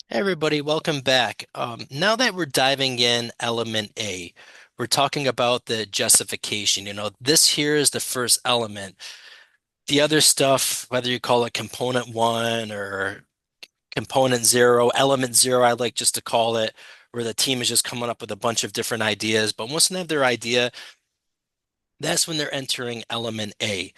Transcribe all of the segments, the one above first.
Hey everybody, welcome back. Now that we're diving in element A, we're talking about the justification. This here is the first element. The other stuff, whether you call it component one or component zero, element zero, I like just to call it, where the team is just coming up with a bunch of different ideas. But once they have their idea, that's when they're entering element A.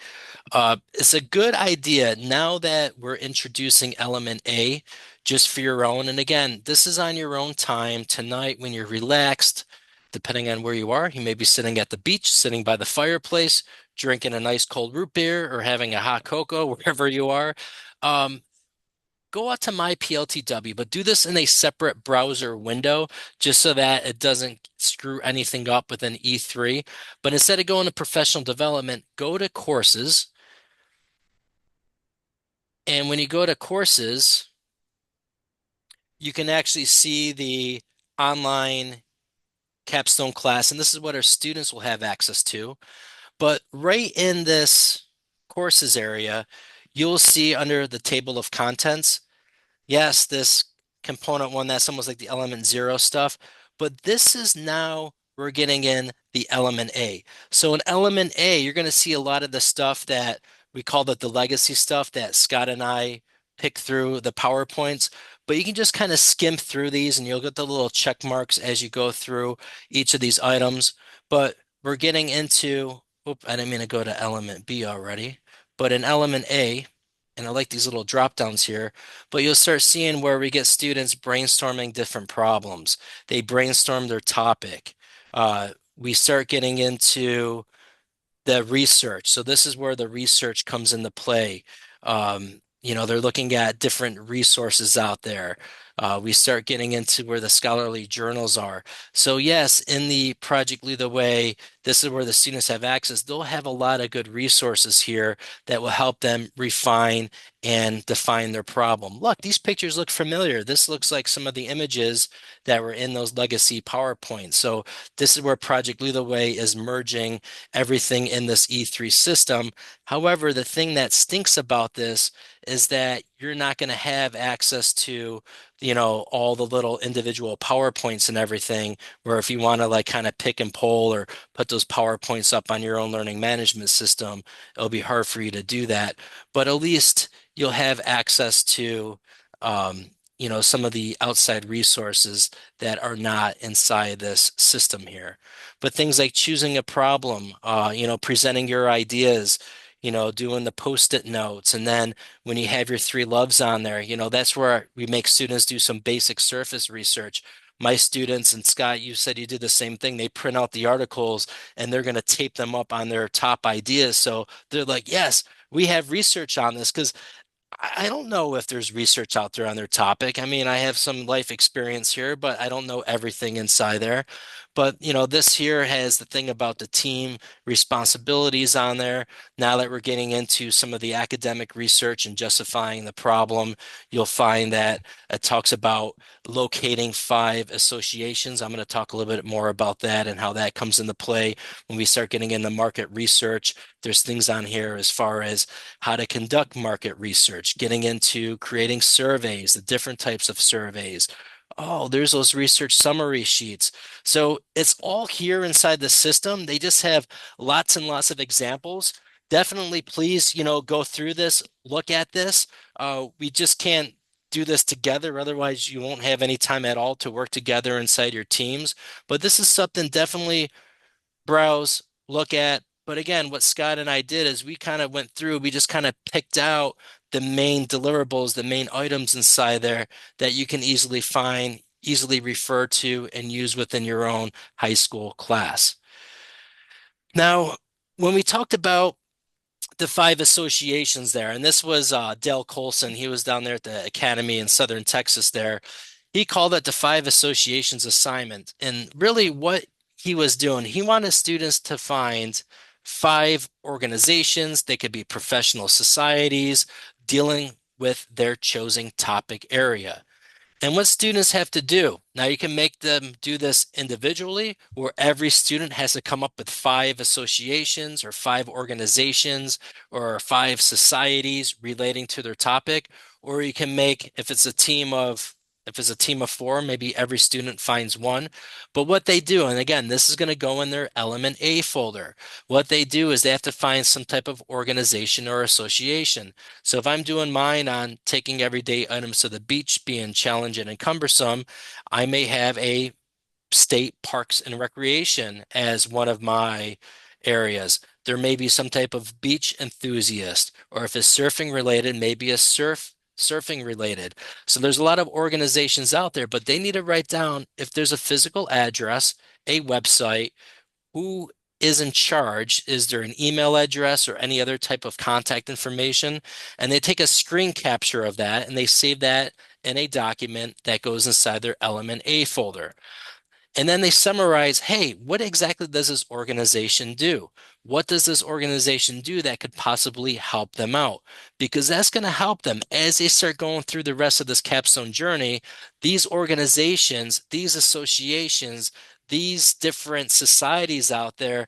It's a good idea now that we're introducing element A just for your own. And again, this is on your own time tonight when you're relaxed, depending on where you are. You may be sitting at the beach, sitting by the fireplace, drinking a nice cold root beer or having a hot cocoa, wherever you are. Um, Go out to my PLTW, but do this in a separate browser window just so that it doesn't screw anything up within E3. But instead of going to professional development, go to courses. And when you go to courses, you can actually see the online capstone class, and this is what our students will have access to. But right in this courses area, you'll see under the table of contents, yes, this component one, that's almost like the element zero stuff, but this is now we're getting in the element A. So in element A, you're going to see a lot of the stuff that we call the legacy stuff that Scott and I pick through the PowerPoints, but you can just kind of skim through these and you'll get the little check marks as you go through each of these items. But we're getting into, oop, I didn't mean to go to element B already, but in element A, and I like these little drop downs here, but you'll start seeing where we get students brainstorming different problems. They brainstorm their topic. We start getting into the research. So this is where the research comes into play. They're looking at different resources out there. We start getting into where the scholarly journals are. So yes, in the Project Lead the Way, this is where the students have access. They'll have a lot of good resources here that will help them refine and define their problem. Look, these pictures look familiar. This looks like some of the images that were in those legacy PowerPoints. So this is where Project Lead the Way is merging everything in this E3 system. However, the thing that stinks about this is that you're not going to have access to, all the little individual PowerPoints and everything, where if you want to like kind of pick and pull or put those PowerPoints up on your own learning management system, it'll be hard for you to do that. But at least you'll have access to, some of the outside resources that are not inside this system here. But things like choosing a problem, presenting your ideas, doing the post-it notes. And then when you have your three loves on there, that's where we make students do some basic surface research. My students, and Scott, you said you did the same thing. They print out the articles and they're going to tape them up on their top ideas. So they're like, yes, we have research on this because I don't know if there's research out there on their topic. I mean, I have some life experience here, but I don't know everything inside there. But, this here has the thing about the team responsibilities on there. Now that we're getting into some of the academic research and justifying the problem, you'll find that it talks about locating five associations. I'm going to talk a little bit more about that and how that comes into play when we start getting into market research. There's things on here as far as how to conduct market research, getting into creating surveys, the different types of surveys. Oh, there's those research summary sheets. So it's all here inside the system. They just have lots and lots of examples. Definitely, please, go through this, look at this. We just can't do this together. Otherwise, you won't have any time at all to work together inside your teams. But this is something definitely browse, look at. But again, what Scott and I did is we kind of went through, we just kind of picked out the main deliverables, the main items inside there that you can easily find, easily refer to, and use within your own high school class. Now, when we talked about the five associations there, and this was Dale Colson, he was down there at the Academy in Southern Texas there. He called it the five associations assignment. And really, what he was doing, he wanted students to find five organizations. They could be professional societies dealing with their chosen topic area. And what students have to do, now you can make them do this individually, where every student has to come up with five associations or five organizations or five societies relating to their topic. Or you can make, if it's a team of If it's a team of four, maybe every student finds one. But what they do, and again, this is going to go in their Element A folder. What they do is they have to find some type of organization or association. So if I'm doing mine on taking everyday items to the beach being challenging and cumbersome, I may have a state parks and recreation as one of my areas. There may be some type of beach enthusiast, or if it's surfing related, maybe a surfing related. So there's a lot of organizations out there, but they need to write down if there's a physical address, a website, who is in charge? Is there an email address or any other type of contact information? And they take a screen capture of that and they save that in a document that goes inside their Element A folder. And then they summarize, hey, what exactly does this organization do? What does this organization do that could possibly help them out? Because that's going to help them as they start going through the rest of this capstone journey. These organizations, these associations, these different societies out there,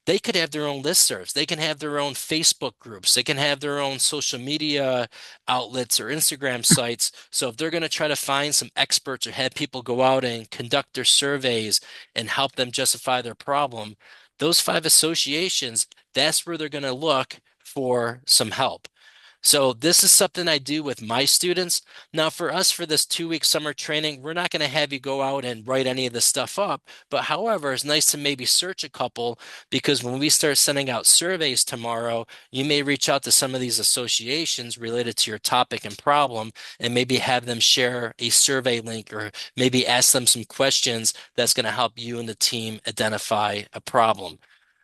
they could have their own listservs. They can have their own Facebook groups. They can have their own social media outlets or Instagram sites. So if they're going to try to find some experts or have people go out and conduct their surveys and help them justify their problem, those five associations, that's where they're going to look for some help. So this is something I do with my students. Now, for us, for this 2 week summer training, we're not going to have you go out and write any of this stuff up. But however, it's nice to maybe search a couple because when we start sending out surveys tomorrow, you may reach out to some of these associations related to your topic and problem and maybe have them share a survey link or maybe ask them some questions that's going to help you and the team identify a problem.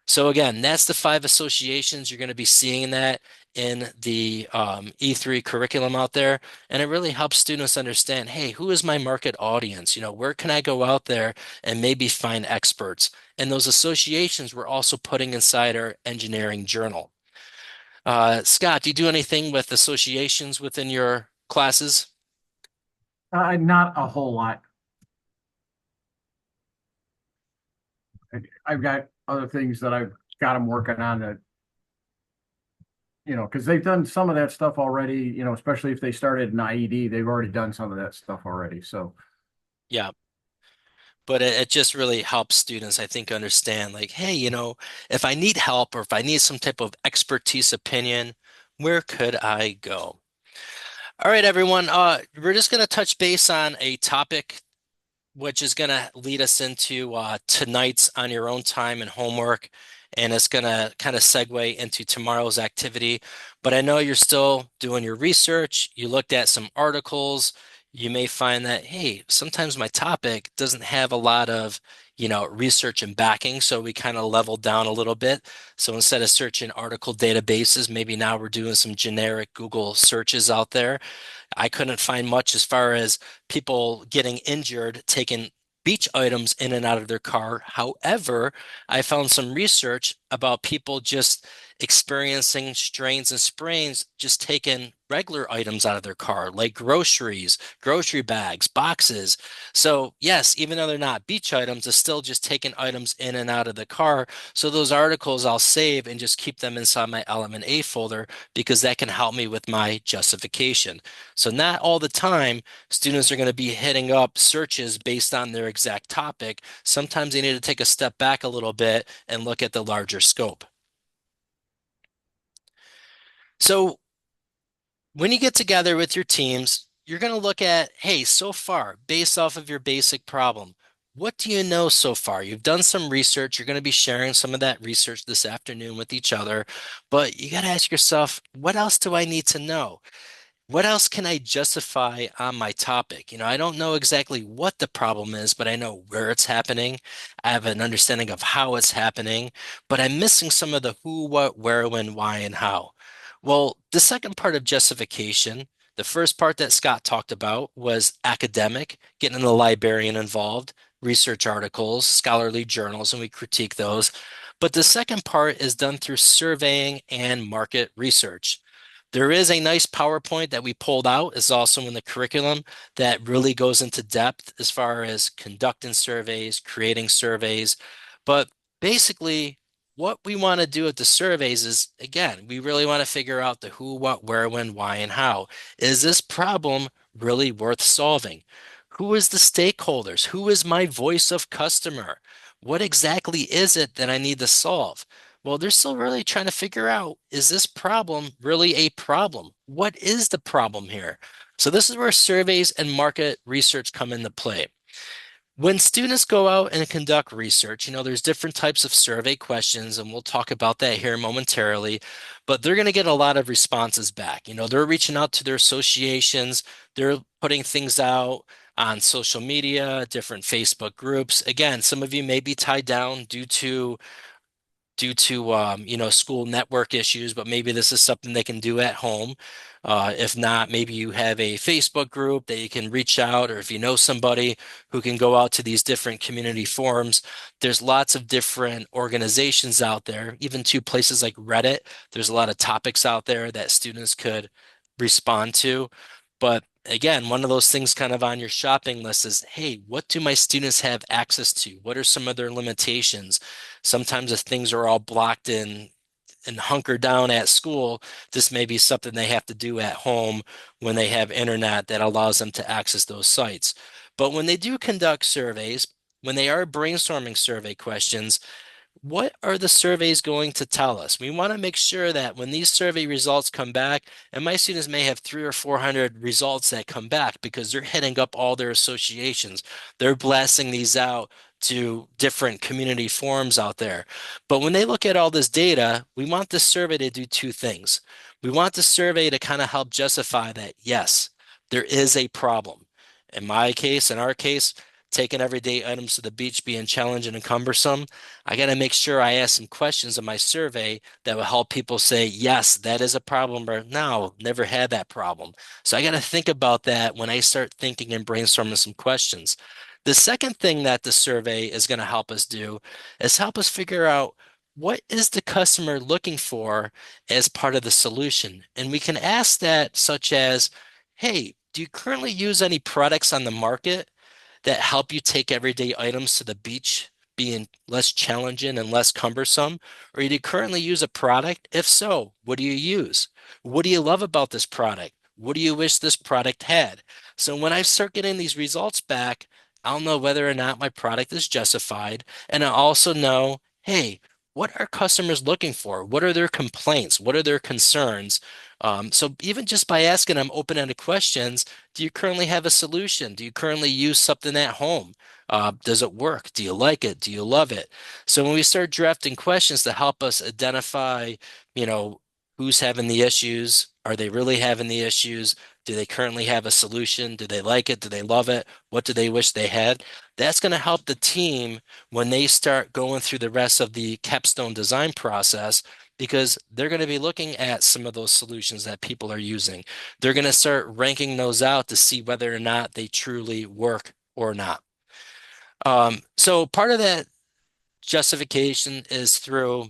So again, that's the five associations. You're going to be seeing that in the E3 curriculum out there. And it really helps students understand, hey, who is my market audience? Where can I go out there and maybe find experts? And those associations we're also putting inside our engineering journal. Scott, do you do anything with associations within your classes? Not a whole lot. I've got other things that I've got them working on that, because they've done some of that stuff already, especially if they started an IED, they've already done some of that stuff already. So, Yeah. But it just really helps students, I think, understand like, hey, if I need help or if I need some type of expertise opinion, where could I go? All right, everyone. We're just going to touch base on a topic which is going to lead us into tonight's on your own time and homework. And it's going to kind of segue into tomorrow's activity. But I know you're still doing your research. You looked at some articles. You may find that, hey, sometimes my topic doesn't have a lot of, research and backing. So we kind of leveled down a little bit. So instead of searching article databases, maybe now we're doing some generic Google searches out there. I couldn't find much as far as people getting injured taking beach items in and out of their car. However, I found some research about people just experiencing strains and sprains just taking regular items out of their car, like groceries, grocery bags, boxes. So, yes, even though they're not beach items, it's still just taking items in and out of the car. So, those articles I'll save and just keep them inside my Element A folder because that can help me with my justification. So not all the time students are going to be hitting up searches based on their exact topic. Sometimes they need to take a step back a little bit and look at the larger scope. So when you get together with your teams, you're going to look at, hey, so far, based off of your basic problem, what do you know so far? You've done some research. You're going to be sharing some of that research this afternoon with each other, but you got to ask yourself, what else do I need to know? What else can I justify on my topic? I don't know exactly what the problem is, but I know where it's happening. I have an understanding of how it's happening, but I'm missing some of the who, what, where, when, why, and how. Well, the second part of justification, the first part that Scott talked about was academic, getting the librarian involved, research articles, scholarly journals, and we critique those. But the second part is done through surveying and market research. There is a nice PowerPoint that we pulled out, is also in the curriculum that really goes into depth as far as conducting surveys, creating surveys. But basically, what we want to do with the surveys is, again, we really want to figure out the who, what, where, when, why, and how. Is this problem really worth solving? Who is the stakeholders? Who is my voice of customer? What exactly is it that I need to solve? Well, they're still really trying to figure out, is this problem really a problem? What is the problem here? So this is where surveys and market research come into play. When students go out and conduct research, there's different types of survey questions, and we'll talk about that here momentarily, but they're going to get a lot of responses back. They're reaching out to their associations, they're putting things out on social media, different Facebook groups. Again, some of you may be tied down due to school network issues, but maybe this is something they can do at home. If not, maybe you have a Facebook group that you can reach out, or if you know somebody who can go out to these different community forums. There's lots of different organizations out there, even to places like Reddit. There's a lot of topics out there that students could respond to. But again, one of those things kind of on your shopping list is, hey, what do my students have access to? What are some of their limitations? Sometimes if things are all blocked in and hunkered down at school, this may be something they have to do at home when they have internet that allows them to access those sites. But when they do conduct surveys, when they are brainstorming survey questions, what are the surveys going to tell us? We want to make sure that when these survey results come back, and my students may have 300 or 400 results that come back because they're hitting up all their associations. They're blasting these out to different community forums out there. But when they look at all this data, we want the survey to do two things. We want the survey to kind of help justify that, yes, there is a problem. In my case, in our case, taking everyday items to the beach being challenging and cumbersome, I got to make sure I ask some questions in my survey that will help people say, yes, that is a problem, or no, never had that problem. So I got to think about that when I start thinking and brainstorming some questions. The second thing that the survey is going to help us do is help us figure out what is the customer looking for as part of the solution. And we can ask that such as, hey, do you currently use any products on the market that help you take everyday items to the beach, being less challenging and less cumbersome? Or do you currently use a product? If so, what do you use? What do you love about this product? What do you wish this product had? So when I start getting these results back, I'll know whether or not my product is justified. And I also know, hey, what are customers looking for? What are their complaints? What are their concerns? So even just by asking them open-ended questions, do you currently have a solution? Do you currently use something at home? Does it work? Do you like it? Do you love it? So when we start drafting questions to help us identify, you know, who's having the issues, are they really having the issues? Do they currently have a solution? Do they like it? Do they love it? What do they wish they had? That's going to help the team when they start going through the rest of the capstone design process because they're going to be looking at some of those solutions that people are using. They're going to start ranking those out to see whether or not they truly work or not. So part of that justification is through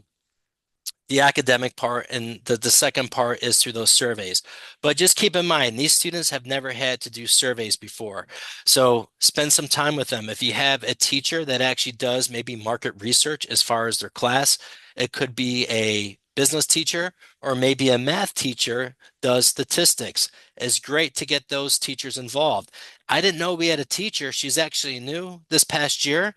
the academic part, and the second part is through those surveys. But just keep in mind, these students have never had to do surveys before. So spend some time with them. If you have a teacher that actually does maybe market research as far as their class, it could be a business teacher or maybe a math teacher does statistics. It's great to get those teachers involved. I didn't know we had a teacher. She's actually new this past year,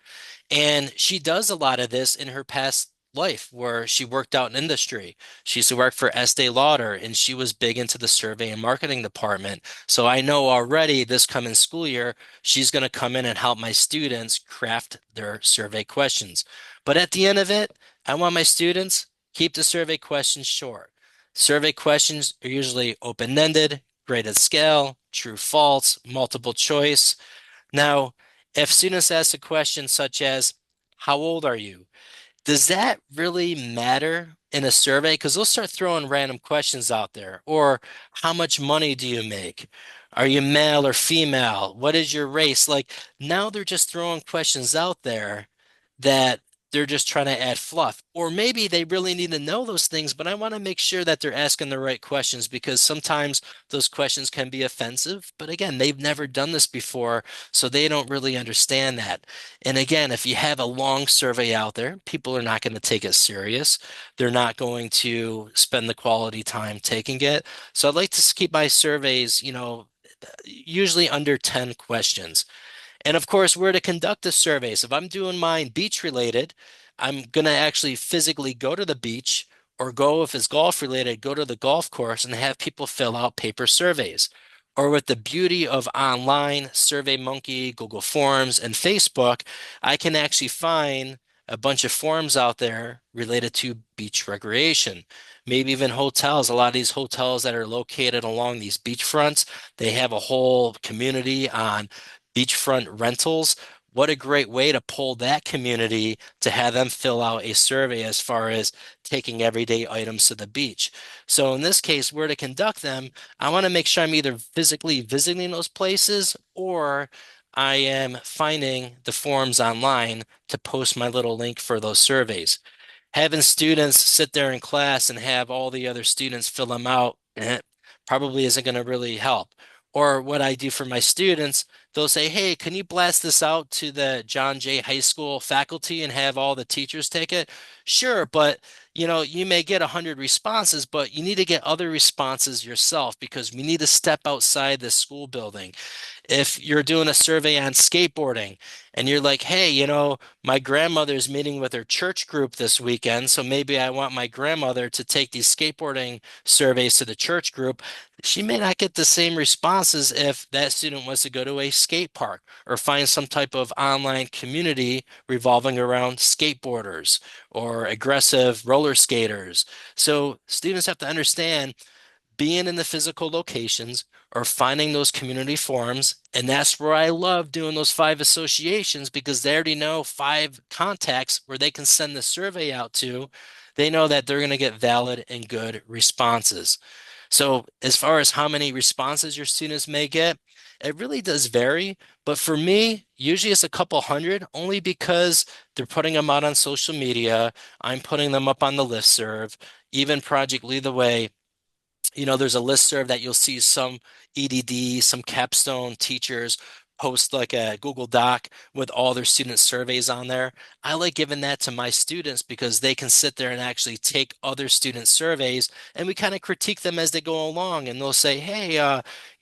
and she does a lot of this in her past life where she worked out in industry. She used to work for Estee Lauder and she was big into the survey and marketing department. So I know already this coming school year, she's going to come in and help my students craft their survey questions. But at the end of it, I want my students keep the survey questions short. Survey questions are usually open-ended, graded scale, true, false, multiple choice. Now, if students ask a question such as, how old are you? Does that really matter in a survey? Because they'll start throwing random questions out there. Or how much money do you make? Are you male or female? What is your race? Like now they're just throwing questions out there that they're just trying to add fluff. Or maybe they really need to know those things, but I want to make sure that they're asking the right questions because sometimes those questions can be offensive. But again, they've never done this before, so they don't really understand that. And again, if you have a long survey out there, people are not going to take it serious. They're not going to spend the quality time taking it. So I'd like to keep my surveys, usually under 10 questions. And of course, we're to conduct the surveys. If I'm doing mine beach related, I'm going to actually physically go to the beach or go, if it's golf related, go to the golf course and have people fill out paper surveys. Or with the beauty of online, SurveyMonkey, Google Forms, and Facebook, I can actually find a bunch of forums out there related to beach recreation. Maybe even hotels. A lot of these hotels that are located along these beach fronts, they have a whole community on beachfront rentals. What a great way to pull that community to have them fill out a survey as far as taking everyday items to the beach. So in this case, where to conduct them, I want to make sure I'm either physically visiting those places or I am finding the forums online to post my little link for those surveys. Having students sit there in class and have all the other students fill them out probably isn't going to really help. Or what I do for my students, they'll say, "Hey, can you blast this out to the John Jay High School faculty and have all the teachers take it?" Sure, but you may get 100 responses, but you need to get other responses yourself because we need to step outside the school building. If you're doing a survey on skateboarding and you're like, hey, my grandmother's meeting with her church group this weekend, so maybe I want my grandmother to take these skateboarding surveys to the church group, she may not get the same responses if that student wants to go to a skate park or find some type of online community revolving around skateboarders or aggressive roller skaters. So students have to understand being in the physical locations or finding those community forums. And that's where I love doing those 5 associations because they already know 5 contacts where they can send the survey out to. They know that they're going to get valid and good responses. So, as far as how many responses your students may get, it really does vary. But for me, usually it's a couple hundred, only because they're putting them out on social media. I'm putting them up on the listserv. Even Project Lead the Way, there's a listserv that you'll see some EDD, some capstone teachers post like a Google Doc with all their student surveys on there. I like giving that to my students because they can sit there and actually take other student surveys and we kind of critique them as they go along. And they'll say, hey,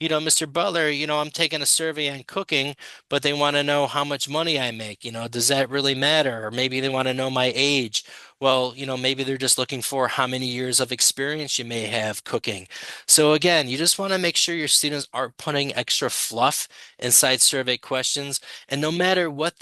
Mr. Butler, I'm taking a survey on cooking, but they want to know how much money I make. Does that really matter? Or maybe they want to know my age. Well, maybe they're just looking for how many years of experience you may have cooking. So again, you just want to make sure your students aren't putting extra fluff inside survey questions. And no matter what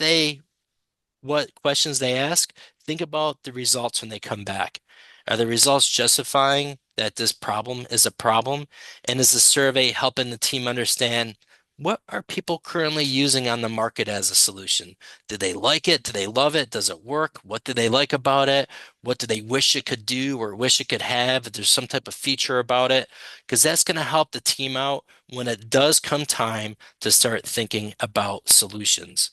questions they ask, think about the results when they come back. Are the results justifying that this problem is a problem? And is the survey helping the team understand what are people currently using on the market as a solution? Do they like it? Do they love it? Does it work? What do they like about it? What do they wish it could do or wish it could have? If there's some type of feature about it, because that's going to help the team out when it does come time to start thinking about solutions.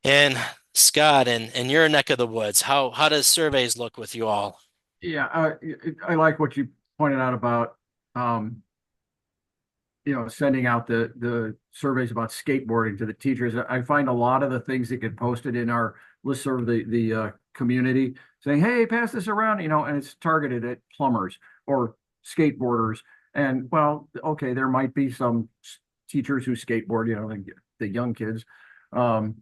And Scott, in your neck of the woods, how does surveys look with you all? Yeah, I like what you pointed out about um, sending out the surveys about skateboarding to the teachers. I find a lot of the things that get posted in our listserv, the community, saying, "Hey, pass this around," and it's targeted at plumbers or skateboarders. And well, okay, there might be some teachers who skateboard, the young kids, um,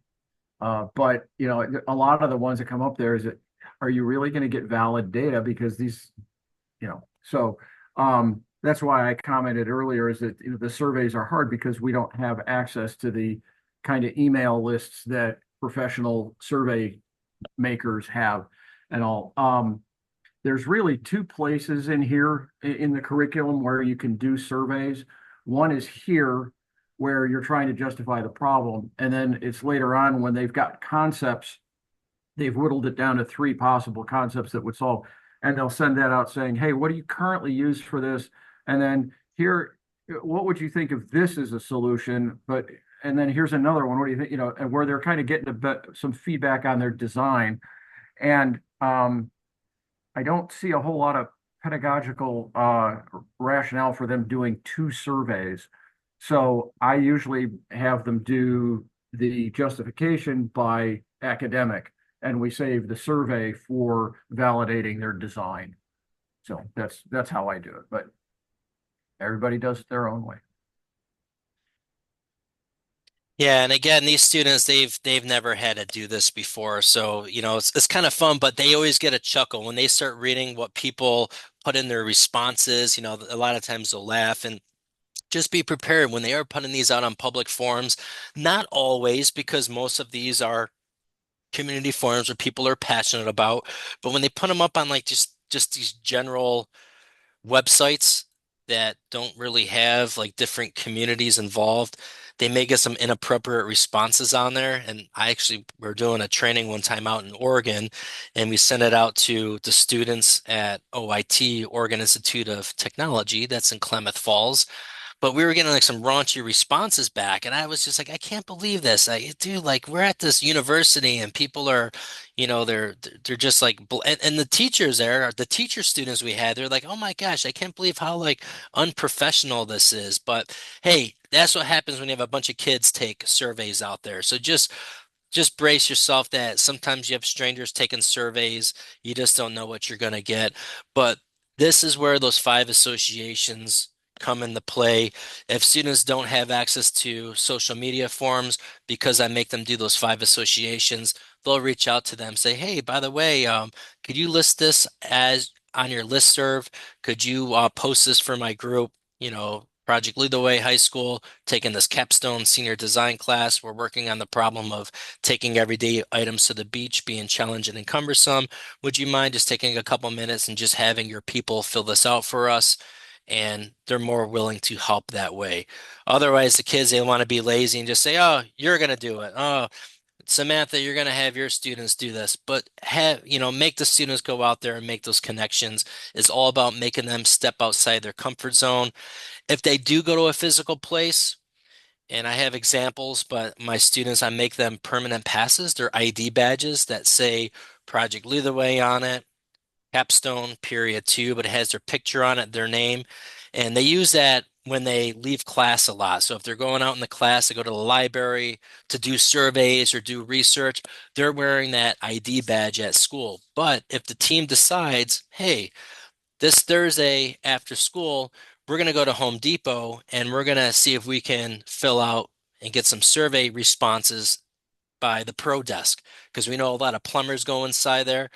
but a lot of the ones that come up there is that, are you really going to get valid data? Because these, so that's why I commented earlier is that the surveys are hard because we don't have access to the kind of email lists that professional survey makers have and all. There's really 2 places in here in the curriculum where you can do surveys. One is here where you're trying to justify the problem, and then it's later on when they've got concepts, they've whittled it down to 3 possible concepts that would solve, and they'll send that out saying, hey, what do you currently use for this? And then here, what would you think if this is a solution? But and then here's another one. What do you think? And where they're kind of getting some feedback on their design. And I don't see a whole lot of pedagogical rationale for them doing 2 surveys. So I usually have them do the justification by academic, and we save the survey for validating their design. So that's how I do it, but everybody does it their own way. Yeah, and again, these students they've never had to do this before, so it's kind of fun, but they always get a chuckle when they start reading what people put in their responses. A lot of times they'll laugh and just be prepared when they are putting these out on public forums. Not always, because most of these are community forums where people are passionate about, but when they put them up on like just these general websites that don't really have like different communities involved, they may get some inappropriate responses on there. And I actually we're doing a training one time out in Oregon, and we sent it out to the students at OIT, Oregon Institute of Technology, that's in Klamath Falls. But we were getting like some raunchy responses back, and I was just like, I can't believe this. Dude, like we're at this university, and people are, they're just like, and the teachers there, the teacher students we had, they're like, oh my gosh, I can't believe how like unprofessional this is. But hey, that's what happens when you have a bunch of kids take surveys out there. So just brace yourself that sometimes you have strangers taking surveys. You just don't know what you're going to get. But this is where those five associations come into play. If students don't have access to social media forums, because I make them do those five associations, they'll reach out to them, say, hey, by the way, could you list this as on your listserv? Could you post this for my group? Project Lead the Way High School, taking this capstone senior design class. We're working on the problem of taking everyday items to the beach being challenging and cumbersome. Would you mind just taking a couple minutes and just having your people fill this out for us? And they're more willing to help that way. Otherwise, the kids, they want to be lazy and just say, oh, you're going to do it. Oh, Samantha, you're going to have your students do this. But make the students go out there and make those connections. It's all about making them step outside their comfort zone. If they do go to a physical place, and I have examples, but my students, I make them permanent passes. They're ID badges that say Project Lead the Way on it, capstone period two, but it has their picture on it, their name. And they use that when they leave class a lot. So if they're going out in the class to go to the library to do surveys or do research, they're wearing that ID badge at school. But if the team decides, hey, this Thursday after school, we're going to go to Home Depot and we're going to see if we can fill out and get some survey responses by the pro desk, because we know a lot of plumbers go inside there.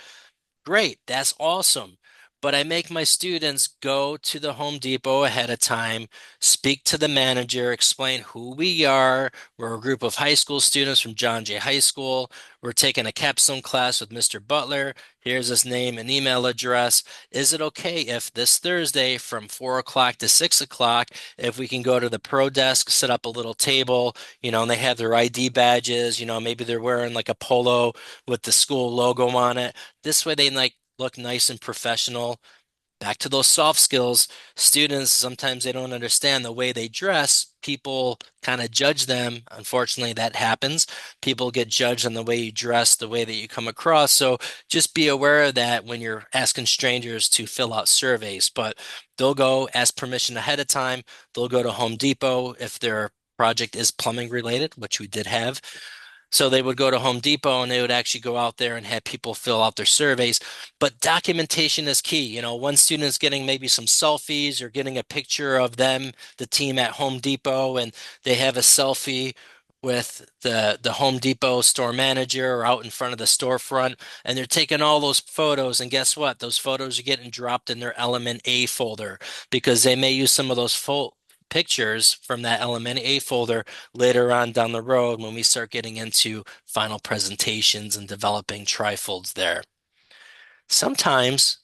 Great, that's awesome. But I make my students go to the Home Depot ahead of time, speak to the manager, explain who we are. We're a group of high school students from John Jay High School. We're taking a capstone class with Mr. Butler. Here's his name and email address. Is it okay if this Thursday from 4 o'clock to 6 o'clock, if we can go to the pro desk, set up a little table, and they have their ID badges, maybe they're wearing like a polo with the school logo on it. This way they like look nice and professional. Back to those soft skills. Students, sometimes they don't understand the way they dress. People kind of judge them. Unfortunately, that happens. People get judged on the way you dress, the way that you come across. So just be aware of that when you're asking strangers to fill out surveys. But they'll go ask permission ahead of time. They'll go to Home Depot if their project is plumbing related, which we did have. So they would go to Home Depot and they would actually go out there and have people fill out their surveys. But documentation is key. One student's getting maybe some selfies or getting a picture of them, the team at Home Depot, and they have a selfie with the Home Depot store manager or out in front of the storefront, and they're taking all those photos. And guess what? Those photos are getting dropped in their Element A folder, because they may use some of those pictures from that Element A folder later on down the road when we start getting into final presentations and developing trifolds there. Sometimes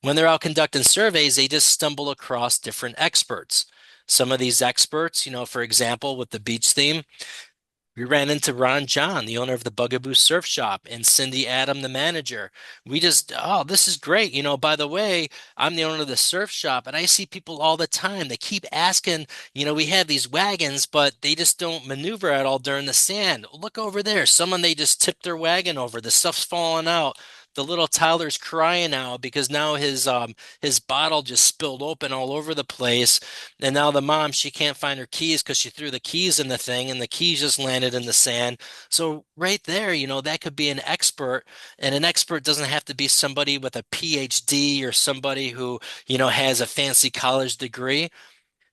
when they're out conducting surveys, they just stumble across different experts. Some of these experts, for example, with the beach theme, we ran into Ron John, the owner of the Bugaboo Surf Shop, and Cindy Adam, the manager. Oh, this is great. By the way, I'm the owner of the surf shop, and I see people all the time. They keep asking, we have these wagons, but they just don't maneuver at all during the sand. Look over there. Someone, they just tipped their wagon over. The stuff's falling out. The little Tyler's crying now because now his bottle just spilled open all over the place. And now the mom, she can't find her keys because she threw the keys in the thing and the keys just landed in the sand. So right there, that could be an expert. And an expert doesn't have to be somebody with a PhD or somebody who, has a fancy college degree.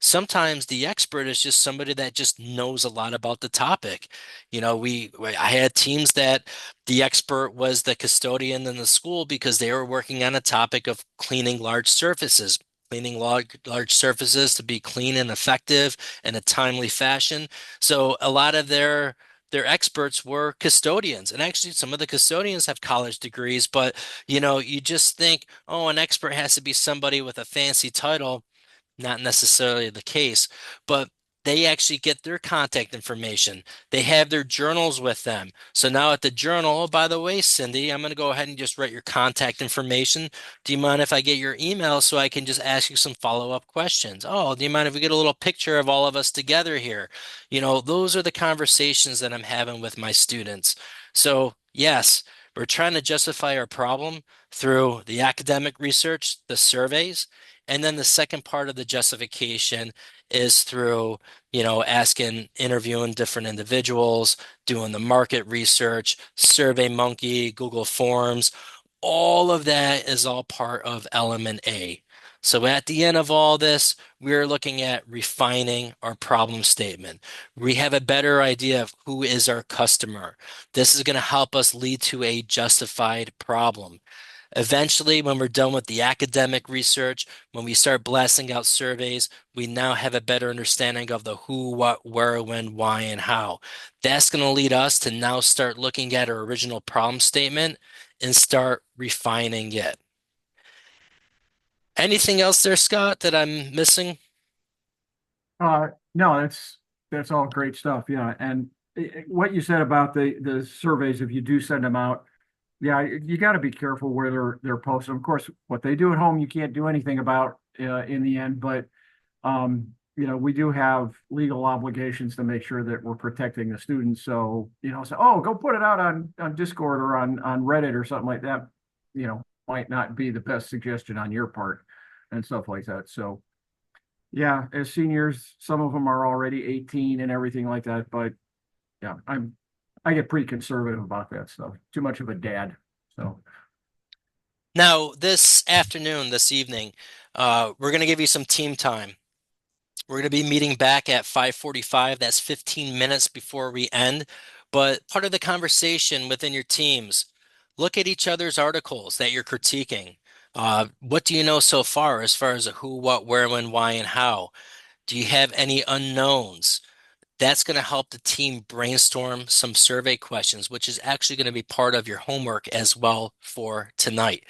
Sometimes the expert is just somebody that just knows a lot about the topic. I had teams that the expert was the custodian in the school because they were working on a topic of cleaning large surfaces, cleaning large surfaces to be clean and effective in a timely fashion. So a lot of their experts were custodians. And actually, some of the custodians have college degrees, but you just think, oh, an expert has to be somebody with a fancy title. Not necessarily the case, but they actually get their contact information. They have their journals with them. So now at the journal, oh, by the way, Cindy, I'm going to go ahead and just write your contact information. Do you mind if I get your email so I can just ask you some follow-up questions? Oh, do you mind if we get a little picture of all of us together here? Those are the conversations that I'm having with my students. So, yes, we're trying to justify our problem through the academic research, the surveys. And then the second part of the justification is through, asking, interviewing different individuals, doing the market research, SurveyMonkey, Google Forms. All of that is all part of element A. So at the end of all this, we're looking at refining our problem statement. We have a better idea of who is our customer. This is going to help us lead to a justified problem. Eventually, when we're done with the academic research, when we start blasting out surveys, we now have a better understanding of the who, what, where, when, why, and how. That's going to lead us to now start looking at our original problem statement and start refining it. Anything else there, Scott, that I'm missing? No, that's all great stuff. Yeah, and what you said about the surveys, if you do send them out, yeah, you got to be careful where they're posted. Of course, what they do at home, you can't do anything about in the end. But we do have legal obligations to make sure that we're protecting the students. So so oh, go put it out on Discord or on Reddit or something like that. Might not be the best suggestion on your part and stuff like that. So. Yeah, as seniors, some of them are already 18 and everything like that, but yeah, I get pretty conservative about that stuff. Too much of a dad. So Now, this afternoon, this evening, we're going to give you some team time. We're going to be meeting back at 5:45. That's 15 minutes before we end. But part of the conversation within your teams, look at each other's articles that you're critiquing. What do you know so far as far as the who, what, where, when, why, and how? Do you have any unknowns? That's going to help the team brainstorm some survey questions, which is actually going to be part of your homework as well for tonight.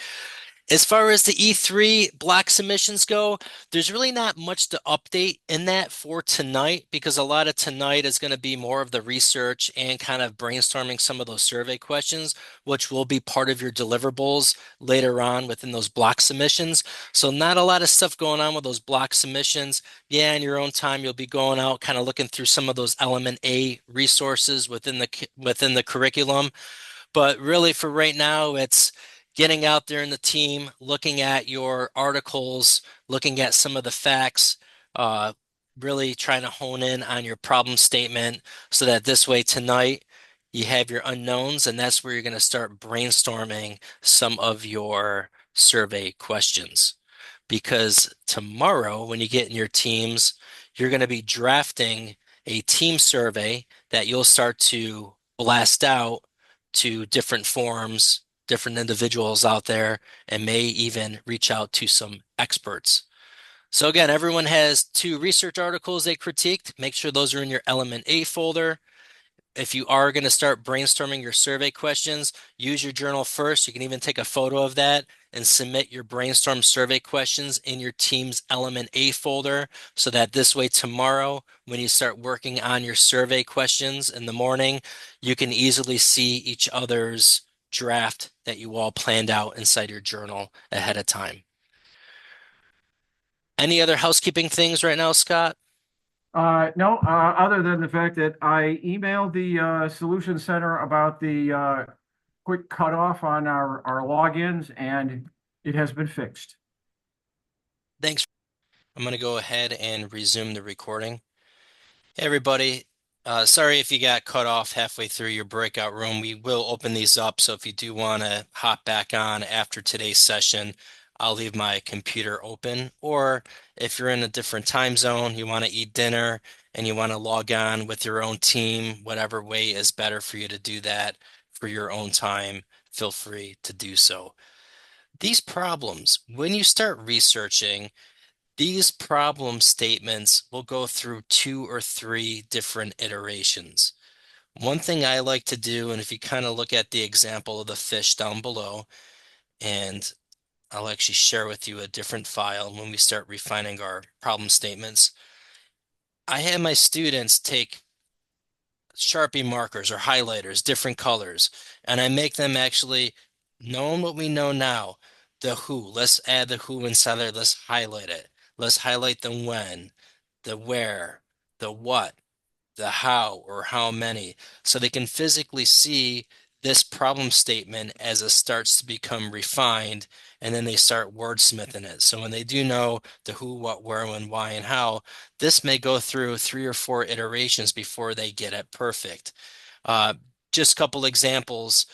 As far as the E3 block submissions go, there's really not much to update in that for tonight because a lot of tonight is going to be more of the research and kind of brainstorming some of those survey questions, which will be part of your deliverables later on within those block submissions. So not a lot of stuff going on with those block submissions. Yeah, in your own time, you'll be going out kind of looking through some of those element A resources within the curriculum. But really, for right now, it's getting out there in the team, looking at your articles, looking at some of the facts, uh, really trying to hone in on your problem statement so that this way tonight you have your unknowns, and that's where you're going to start brainstorming some of your survey questions. Because tomorrow, when you get in your teams, you're going to be drafting a team survey that you'll start to blast out to different forums, different individuals out there, and may even reach out to some experts. So again, everyone has two research articles they critiqued. Make sure those are in your Element A folder. If you are going to start brainstorming your survey questions, use your journal first. You can even take a photo of that and submit your brainstorm survey questions in your team's Element A folder so that this way tomorrow, when you start working on your survey questions in the morning, you can easily see each other's draft that you all planned out inside your journal ahead of time. Any other housekeeping things right now, Scott? no, other than the fact that I emailed the Solution Center about the quick cutoff on our logins and it has been fixed. Thanks. I'm going to go ahead and resume the recording. Hey, everybody. Sorry if you got cut off halfway through your breakout room. We will open these up, so if you do want to hop back on after today's session, I'll leave my computer open. Or if you're in a different time zone, you want to eat dinner and you want to log on with your own team, whatever way is better for you to do that for your own time, feel free to do so. These problems, when you start researching, these problem statements will go through two or three different iterations. One thing I like to do, and if you kind of look at the example of the fish down below, and I'll actually share with you a different file when we start refining our problem statements. I have my students take Sharpie markers or highlighters, different colors, and I make them actually, knowing what we know now, the who. Let's add the who inside there. Let's highlight it. Let's highlight the when, the where, the what, the how or how many, so they can physically see this problem statement as it starts to become refined, and then they start wordsmithing it. So when they do know the who, what, where, when, why, and how, this may go through three or four iterations before they get it perfect. Uh, just a couple examples.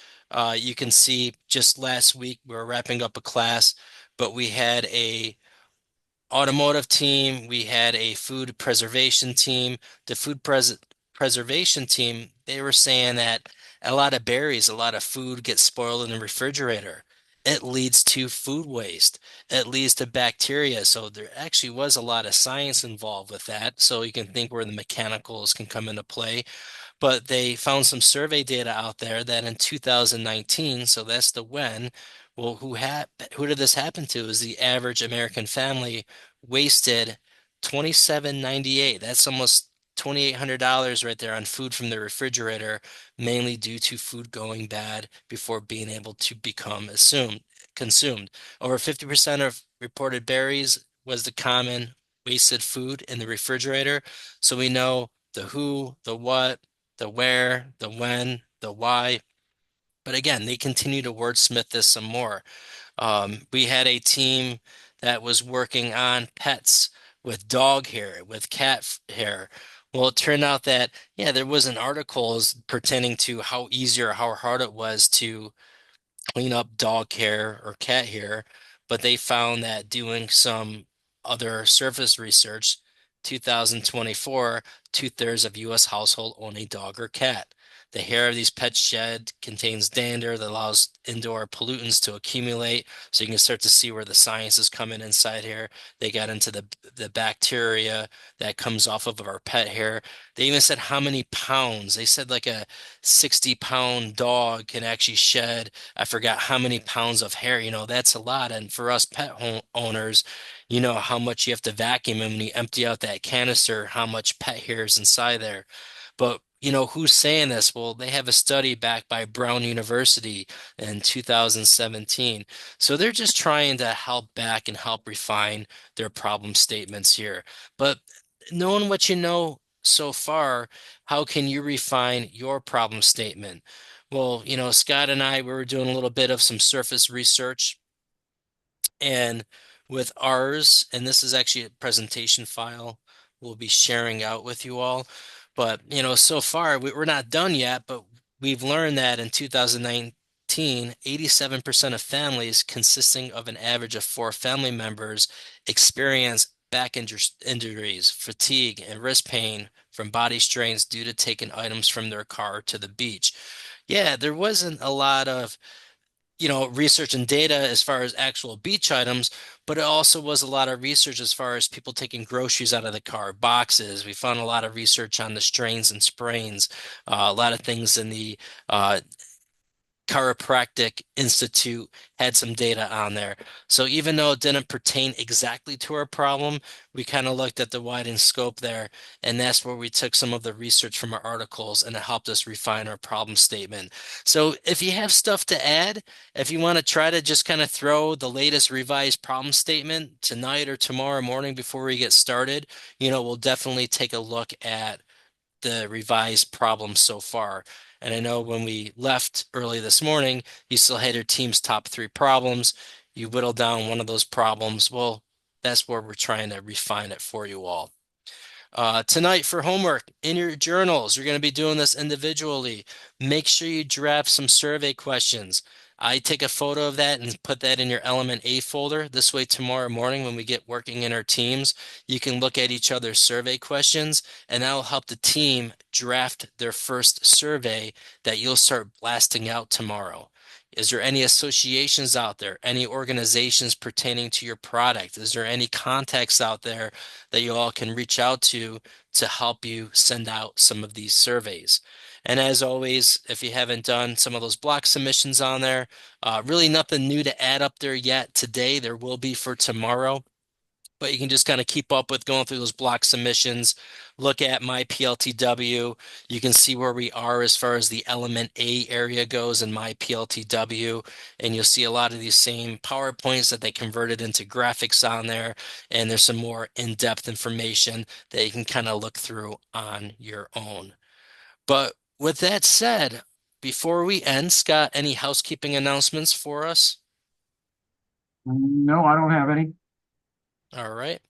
You can see just last week we were wrapping up a class, but we had a automotive team, we had a food preservation team. The preservation team, they were saying that a lot of berries, a lot of food gets spoiled in the refrigerator. It leads to food waste. It leads to bacteria. So there actually was a lot of science involved with that. So you can think where the mechanicals can come into play. But they found some survey data out there that in 2019, so that's the when, well, who did this happen to? Is the average American family wasted 27.98. That's almost $2,800 right there on food from the refrigerator, mainly due to food going bad before being able to become consumed. Over 50% of reported berries was the common wasted food in the refrigerator. So we know the who, the what, the where, the when, the why. But again, they continue to wordsmith this some more. We had a team that was working on pets with dog hair, with hair. Well, it turned out that, yeah, there was an articles pertaining to how easy or how hard it was to clean up dog hair or cat hair, but they found that doing some other surface research, 2024, two-thirds of U.S. household own a dog or cat. The hair of these pets shed contains dander that allows indoor pollutants to accumulate. So you can start to see where the science is coming inside here. They got into the bacteria that comes off of our pet hair. They even said how many pounds. They said like a 60-pound dog can actually shed, I forgot how many pounds of hair. That's a lot. And for us pet owners, you know how much you have to vacuum, and when you empty out that canister, how much pet hair is inside there. But who's saying this? Well, they have a study backed by Brown University in 2017. So they're just trying to help back and help refine their problem statements here. But knowing what you know so far, how can you refine your problem statement? Well, Scott and I, we were doing a little bit of some surface research, and with ours, and this is actually a presentation file we'll be sharing out with you all. But, so far we're not done yet, but we've learned that in 2019, 87% of families consisting of an average of four family members experience injuries, fatigue, and wrist pain from body strains due to taking items from their car to the beach. Yeah, there wasn't a lot of research and data as far as actual beach items, but it also was a lot of research as far as people taking groceries out of the car, boxes. We found a lot of research on the strains and sprains, a lot of things in the uh, Chiropractic Institute had some data on there. So even though it didn't pertain exactly to our problem, we kind of looked at the widened scope there, and that's where we took some of the research from our articles, and it helped us refine our problem statement. So if you have stuff to add, if you want to try to just kind of throw the latest revised problem statement tonight or tomorrow morning before we get started, we'll definitely take a look at the revised problems so far. And I know when we left early this morning, you still had your team's top three problems. You whittled down one of those problems. Well, that's where we're trying to refine it for you all. Tonight for homework in your journals, you're going to be doing this individually. Make sure you draft some survey questions. I take a photo of that and put that in your Element A folder. This way, tomorrow morning when we get working in our teams, you can look at each other's survey questions, and that will help the team draft their first survey that you'll start blasting out tomorrow. Is there any associations out there, any organizations pertaining to your product? Is there any contacts out there that you all can reach out to help you send out some of these surveys? And as always, if you haven't done some of those block submissions on there, really nothing new to add up there yet today. There will be for tomorrow, but you can just kind of keep up with going through those block submissions. Look at my PLTW. You can see where we are as far as the Element A area goes in my PLTW, and you'll see a lot of these same PowerPoints that they converted into graphics on there, and there's some more in-depth information that you can kind of look through on your own. But with that said, before we end, Scott, any housekeeping announcements for us? No, I don't have any. All right.